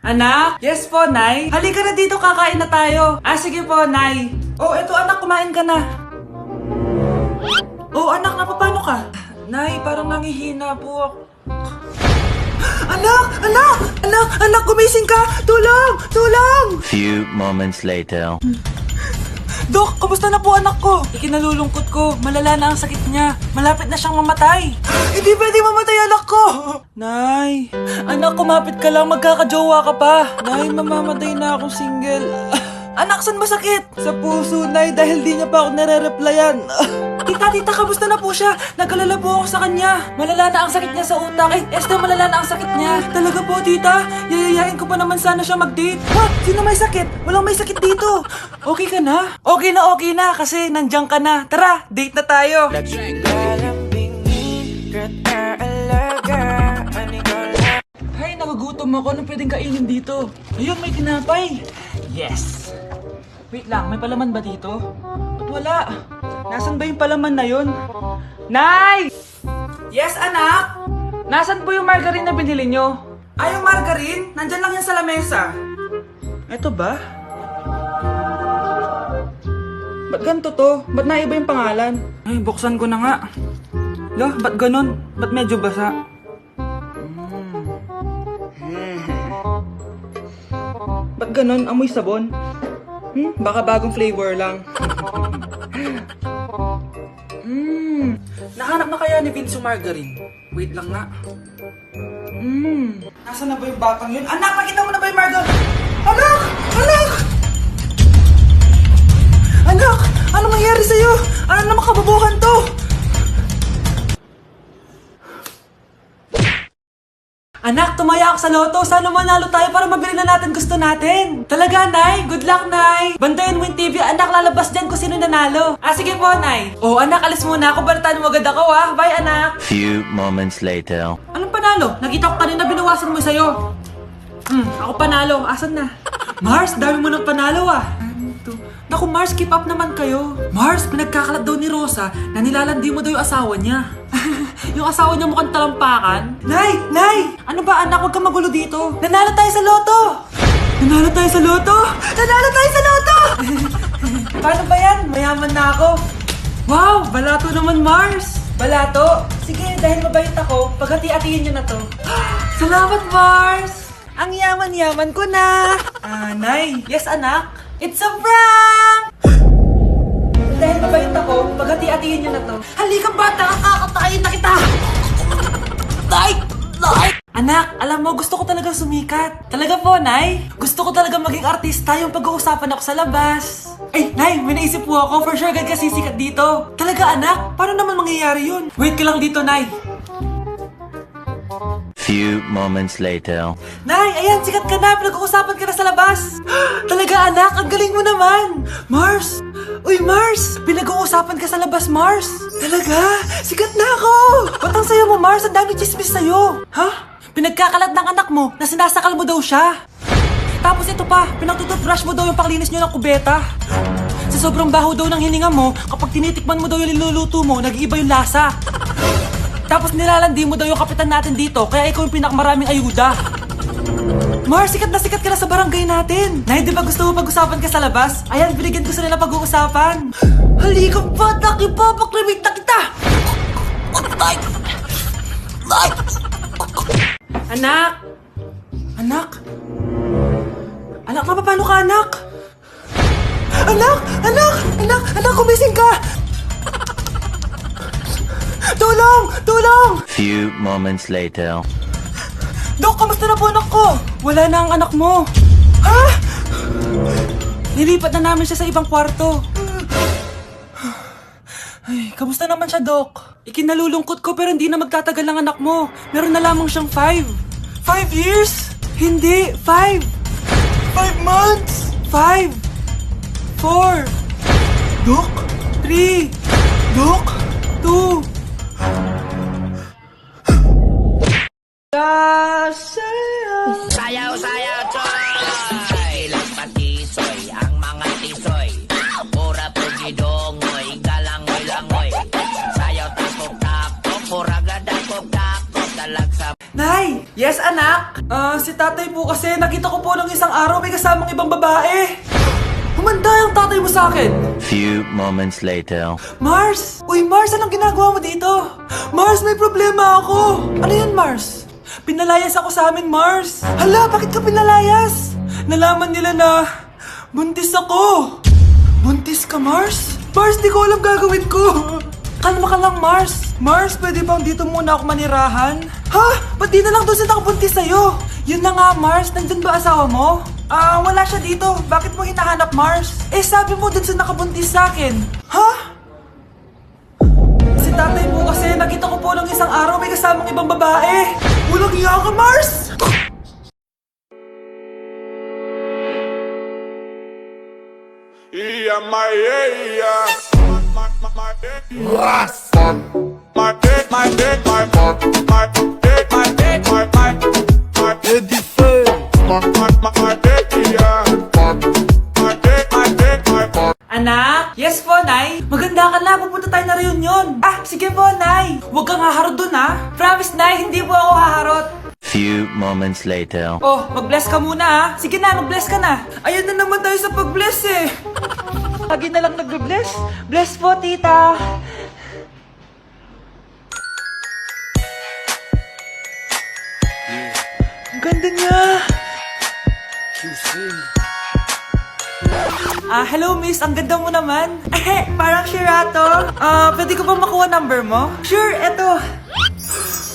Anak? Yes po, Nay. Halika na dito, kakain na tayo. Sige po, Nay. Oh, eto anak, kumain ka na. Oh, anak, napapano ka? Nay, parang nangihina po ako. Anak, gumising ka! Tulong! Few moments later. Dok, kamusta na po anak ko? Ikinalulungkot ko, malala na ang sakit niya. Malapit na siyang mamatay. Hindi pwede mamatay anak ko! Nay, anak, kumapit ka lang, magkakajowa ka pa. Nay, mamamatay na akong single. Anak, saan masakit? Sa puso, Nay, dahil di niya pa ako nare-replyan. Tita, kamusta na po siya? Nag-alala po ako sa kanya. Malala na ang sakit niya sa utak. Esther, malala na ang sakit niya. Talaga po, tita? Yayayain ko pa naman sana siya mag-date. Ha? Sino may sakit? Walang may sakit dito. Okay ka na? Okay na, kasi nandiyan ka na. Tara, date na tayo. Hay, nagugutom ako. Anong pwedeng kainin dito? Ayun, may tinapay. Yes. Wait lang, may palaman ba dito? Ba't wala? Nasaan ba yung palaman na yun? Nay! Yes, anak? Nasaan po yung margarine na binili nyo? Yung margarine? Nandyan lang yan sa lamesa. Eto ba? Ba't ganito to? Ba't naiba yung pangalan? Ay, buksan ko na nga. Lo, ba't ganun? Ba't medyo basa? Ba't ganun? Amoy sabon? Baka bagong flavor lang. Nahanap na kaya ni Vince yung margarine? Wait lang nga. Nasaan na ba yung batang yun? Anak, nakita mo na ba yung margarine? Anak! Anak! Ano mangyari sa'yo? Ano naman kababuhan to? Anak, tumaya ako sa loto. Sana manalo tayo para mabili na natin gusto natin. Talaga, Nay? Good luck, Nay. Bantayan mo yung TV. Anak, lalabas dyan kung sino nanalo. Sige po, Nay. Anak, alis muna ako. Balitaan mo agad ako, ha? Bye, anak. Few moments later. Anong panalo? Nakita ko kanina binawasan mo sa'yo. Ako panalo. Asan na? Mars, dami mo ng panalo, Naku, Mars, keep up naman kayo. Mars, pinagkakalat daw ni Rosa na nilalandi mo daw yung asawa niya. Yung asawa niya mukhang talampakan. Nay! Ano ba, anak? Huwag kang magulo dito. Nanalo tayo sa loto! Paano ba yan? Mayaman na ako. Wow, balato naman, Mars. Balato? Sige, dahil mabait ako, paghati-hatiin niyo na to. Salamat, Mars! Ang yaman-yaman ko na. Nay. Yes, anak? It's a prank! Dahil mabait ako, paghati-hatiin niyo na to. Halika bata, kakatayin na kita! Nay! Anak, alam mo, gusto ko talagang sumikat. Talaga po, Nay? Gusto ko talagang maging artista yung pag-uusapan ako sa labas. Nay, may naisip po ako. For sure, agad ka sisikat dito. Talaga, anak? Paano naman mangyayari yun? Wait ka lang dito, Nay. Few moments later. Nay, ayan, sikat ka na. Pinag-uusapan ka na sa labas. Talaga, anak? Ang galing mo naman. Mars! Uy, Mars! Pinag-uusapan ka sa labas, Mars. Talaga? Sikat na ako! Ba't ang sayo mo, Mars? Ang dami chismis sa'yo. Ha? Pinagkakalat ng anak mo na sinasakal mo daw siya. Tapos ito pa, pinagtututbrush mo daw yung panglinis nyo ng kubeta. Sa sobrang baho daw ng hininga mo, kapag tinitikman mo daw yung niluluto mo, nag-iiba yung lasa. Tapos nilalandi mo daw yung kapitan natin dito, kaya ikaw yung pinakamaraming ayuda. Mars, sikat ka na sa barangay natin. Nay, di ba gusto mo pag-usapan ka sa labas? Ayan, binigyan ko sila ng pag-uusapan. Halika pa, pakrimik na kita! Anak, napapano ka, anak? Anak, kumising ka! Tulong! Few moments later. Dok, kamusta na po anak ko? Wala na ang anak mo. Ha? Nilipat na namin siya sa ibang kwarto. Ay, kamusta naman siya, Dok? Ikinalulungkot ko pero hindi na magtatagal ang anak mo. Meron na lamang siyang 5. 5 years? Hindi, 5. 5 months? 5. 4. Dok? 3. Dok? 2. Sayaw, choy! Ilang patisoy, ang mga tisoy. Pura pugidongoy, galangoy-langoy. Sayaw, tapok-tapok, pura gadakok-dakok, talagsa. Nay! Yes, anak? Si tatay po kasi nakita ko po nung isang araw may kasamang ibang babae. Humanda yung tatay mo sa akin. Few moments later. Mars! Uy, Mars, anong ginagawa mo dito? Mars, may problema ako. Ano yan, Mars? Pinalayas ako sa amin, Mars. Hala, bakit ka pinalayas? Nalaman nila na buntis ako. Buntis ka, Mars? Mars, di ko alam gagawin ko. Kalma ka lang, Mars. Mars, pwede bang dito muna ako manirahan? Ha? Ba't di na lang doon sa nakabuntis sa'yo? Yun na nga, Mars. Nandun ba asawa mo? Wala siya dito. Bakit mo hinahanap, Mars? Eh, sabi mo dun sa nakabuntis sa akin. Ha? Si tatay mo kasi nakita ko po nung isang araw may kasamang ibang babae. Walang iya ka, Mars! Anak? Yes po, Nay. Maganda ka na. Pupunta tayo na reunion. Sige po, Nay. Huwag kang haharot dun, ha? Promise, Nay. Hindi po ako haharot. Few moments later. Oh, mag-bless ka muna, ha? Sige na, mag-bless ka na. Ayun na naman tayo sa pag-bless, eh. Lagi na lang nagbe-bless. Bless po, tita. Ang ganda niya. Hello miss, ang ganda mo naman. Parang Shirato. Pwede ko ba makuha number mo? Sure, eto.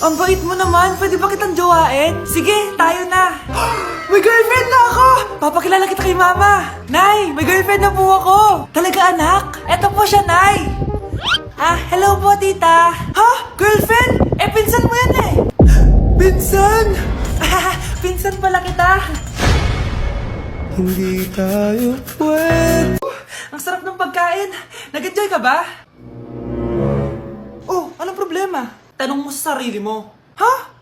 Ang bait mo naman, pwede ba kitang jowain? Sige, tayo na. May girlfriend na ako! Papakilala kita kay mama. Nay, may girlfriend na po ako. Talaga anak? Eto po siya, Nay. Hello po tita. Ha? Girlfriend? Pinsan mo yan eh. Pinsan? Pinsan pala kita. Hindi tayo pwede. Ang sarap ng pagkain. Nag-enjoy ka ba? Oh, anong problema? Tanong mo sa sarili mo. Ha?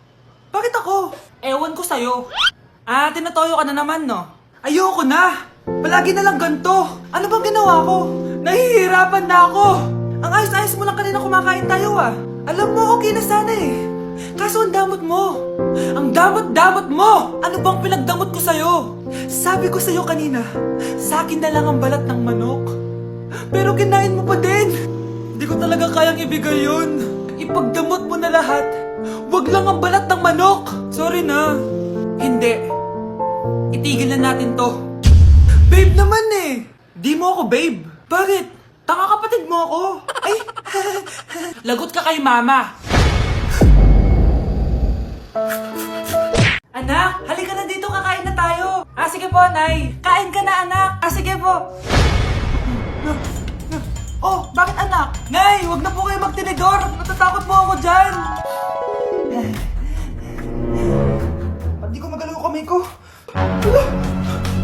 Bakit ako? Ewan ko sa'yo. Tinatoyo ka na naman, no? Ayoko na. Palagi na lang ganito. Ano bang ginawa ko? Nahihirapan na ako. Ang ayos-ayos mo lang kanina kumakain tayo, Alam mo, okay na sana eh. Kaso ang damot mo. Ang damot-damot mo! Ano bang pinagdamot ko sa'yo? Sabi ko sa'yo kanina, sa akin na lang ang balat ng manok. Pero kinain mo pa din. Hindi ko talaga kayang ibigay yun. Ipagdamot mo na lahat. Wag lang ang balat ng manok. Sorry na. Hindi. Itigil na natin to. Babe naman eh. Di mo ako babe. Bakit? Tanga kapatid mo ako. Ay, lagot ka kay mama. Anak, halika na dito, kakain na tayo. Sige po, Nay. Kain ka na, anak. Sige po. Oh, bakit anak? Nay, wag na po kayo magtinidor. Natatakot po ako dyan. Ba't di ko magalaw yung kamay ko?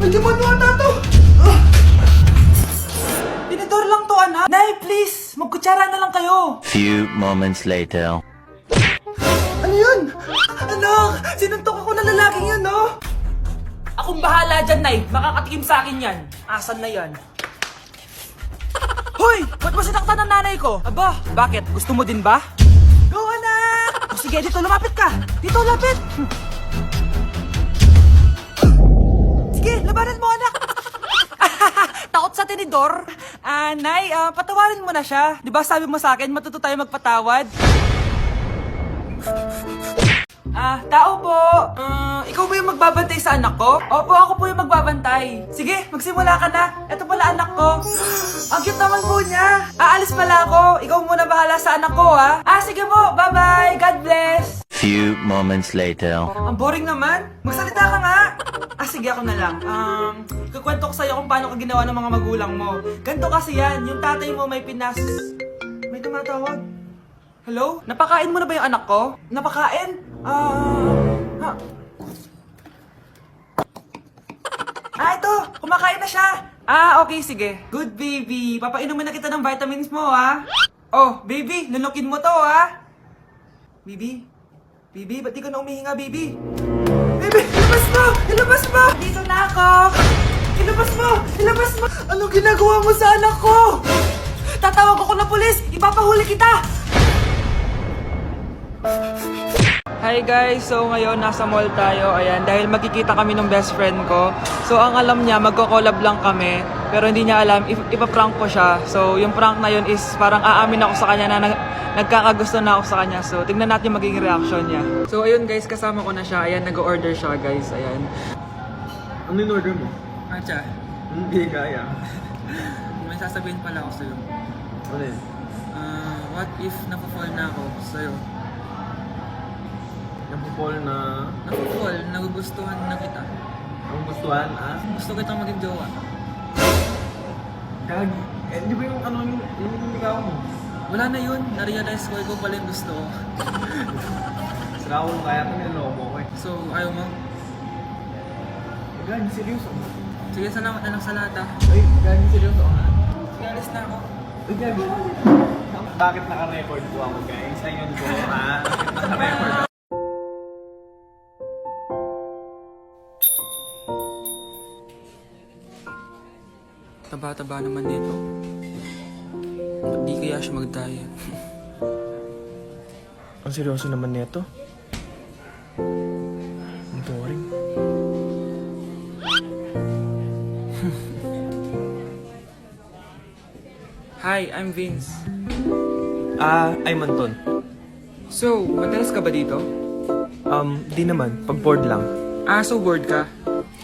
May demon mo ata to. Tinidor lang to, anak. Nay, please. Magkutsara na lang kayo. Few moments later. Ano yun? Anak, sinuntok ako ng lalaking yun, no? Akong bahala dyan, Nay. Makakatikim sa akin yan. Asan na yan? Hoy! Ba't mo sinaktan ng nanay ko? Aba, bakit? Gusto mo din ba? Go, anak! Sige, dito, lumapit ka. Dito, lapit. Sige, labanan mo, anak. Takot sa tinidor? Nay, patawarin mo na siya. Di ba sabi mo sa akin, matuto tayo magpatawad? Tao po. Ikaw ba yung magbabantay sa anak ko? Opo, ako po yung magbabantay. Sige, magsimula ka na. Ito pala anak ko. Ang cute naman po niya. Aalis pala ako. Ikaw muna bahala sa anak ko, ha? Sige po, bye-bye. God bless. Few moments later. Ang boring naman. Magsalita ka nga. Sige, ako na lang. Kukwento ko sa'yo kung paano ka ginawa ng mga magulang mo. Ganto kasi yan. Yung tatay mo may May tumatawag. Hello? Napakain mo na ba yung anak ko? Napakain? Ito! Kumakain na siya! Okay, sige. Good, baby. Papainumin na kita ng vitamins mo, ha? Oh, baby, lunukin mo to, ha? Baby? Baby, ba't di ka na umihinga, baby? Baby, ilabas mo! Ilabas mo! Dito na ako! Ilabas mo! Ilabas mo! Anong ginagawa mo sa anak ko? Tatawag ako ng pulis! Ipapahuli kita! Hi guys! So ngayon nasa mall tayo, ayan, dahil magkikita kami ng best friend ko. So ang alam niya, magko-collab lang kami, pero hindi niya alam, ipaprank ko siya. So yung prank na yun is parang aamin ako sa kanya na nagkakagusto na ako sa kanya. So tignan natin yung magiging reaction niya. So ayun guys, kasama ko na siya, ayan, nag-order siya guys, ayan. Ano yung order mo? Acha, Hindi kaya. may sasabihin pala ako sa'yo. Ano yun? What if napafall na ako sa'yo? Napupol na... Napafall, nagugustuhan na kita. Ang gustuhan, ah? Gusto kitang maging jowa. Gagi. Eh, di ba yung ano yung ikaw mo? Wala na yun, na-realize ko, ikaw pala yung gusto ko. Sira ko kaya ito niloko ko eh. So, ayaw mo? Gagi, seryoso. Sige, salamat na lang sa lahat ah. Ay, gagi, seryoso nga. Sige, alis na ako. Ay, gagi. Bakit naka-record po ako, guys? Ayun po, ha? Bakit naka-record ako? Taba-taba naman nito. Hindi kaya siya mag-diet. Ang seryoso naman nito. Ang boring. Hi, I'm Vince. Ay Manton. So, madalas ka ba dito? Di naman. Pag bored lang. So bored ka?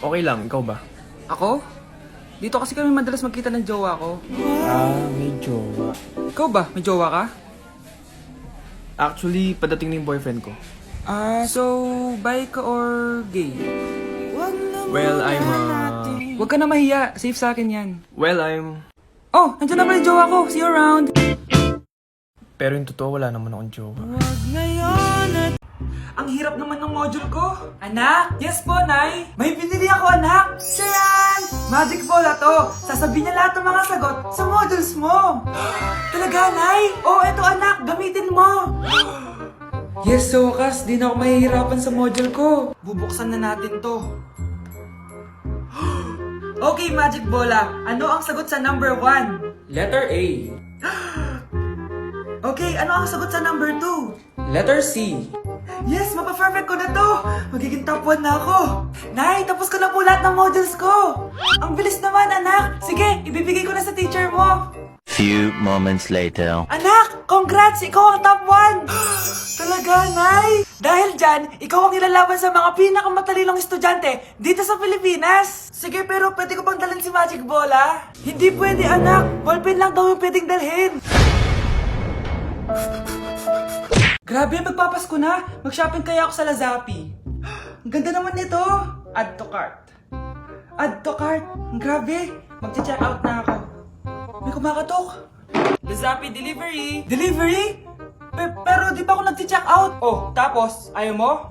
Okay lang, ikaw ba? Ako? Dito kasi kami madalas magkita ng jowa ko. May jowa. Ikaw ba? May jowa ka? Actually, padating na yung boyfriend ko. So, bi ka or gay? Well, Huwag ka na mahiya. Safe sa akin yan. Oh, nandiyan na pala yung jowa ko. See you around. Pero yung totoo, wala naman akong jowa. Ang hirap naman ng module ko. Anak? Yes po, Nay. May binili ako, anak. Siya yan! Magic bola to. Sasabihin niya lahat ng mga sagot sa modules mo. Talaga, Nay? Oh, eto anak. Gamitin mo. Yes, sa wakas. Di na ako mahihirapan sa module ko. Bubuksan na natin to. Okay, Magic Bola. Ano ang sagot sa number 1? Letter A. Okay, ano ang sagot sa number 2? Letter C. Yes, mapa-perfect ko na to! Magiging top 1 na ako! Nay, tapos ko na po lahat ng modules ko! Ang bilis naman, anak! Sige, ibibigay ko na sa teacher mo! Few moments later. Anak, congrats! Ikaw ang top 1! Talaga, Nay! Dahil dyan, ikaw ang ilalaban sa mga pinakamatalinong estudyante dito sa Pilipinas! Sige, pero pwede ko pang dalhin si Magic Bola? Hindi pwede, anak! Ballpen lang daw yung pwedeng dalhin! Grabe, magpapasko na! Mag-shopping kaya ako sa Lazapi. Ang ganda naman nito! Add to cart. Add to cart! Grabe! Mag-check out na ako. May kumakatok. Lazapi delivery! Delivery? Pero di pa ako nag-check out. Oh, tapos, ayaw mo?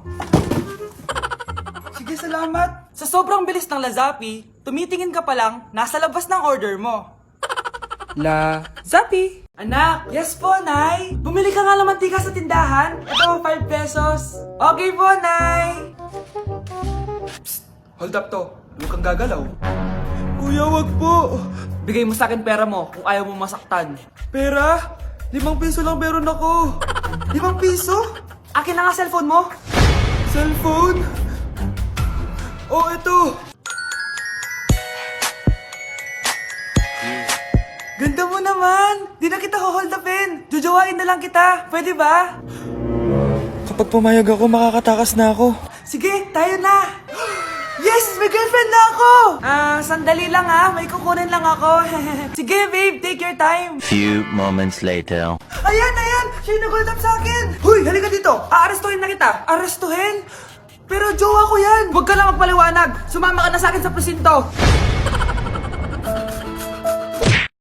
Sige, salamat. Sa sobrang bilis ng Lazapi, tumitingin ka pa lang, nasa labas ng order mo. Lazapi! Anak, yes po, Nay. Bumili ka nga ng mantika sa tindahan. Ito, 5 pesos. Okay po, Nay. Psst, hold up to. Huwag kang gagalaw. Kuya, wag po. Bigay mo sa akin pera mo kung ayaw mo masaktan. Pera? 5 piso lang meron ako. 5 piso? Akin na nga cellphone mo. Cellphone? Oh, ito. Ganda mo naman! Di na kita hold upin! Jujuwain na lang kita! Pwede ba? Kapag pumayag ako, makakatakas na ako. Sige, tayo na! Yes! May girlfriend na ako! Sandali lang ha. May kukunin lang ako. Sige, babe. Take your time. Few moments later. Ayan! Siya yung nag-hold up sa akin! Huy! Halika dito! Aarestuhin na kita! Arestuhin? Pero jowa ko yan! Huwag ka lang magpaliwanag! Sumama ka na sa akin sa presinto!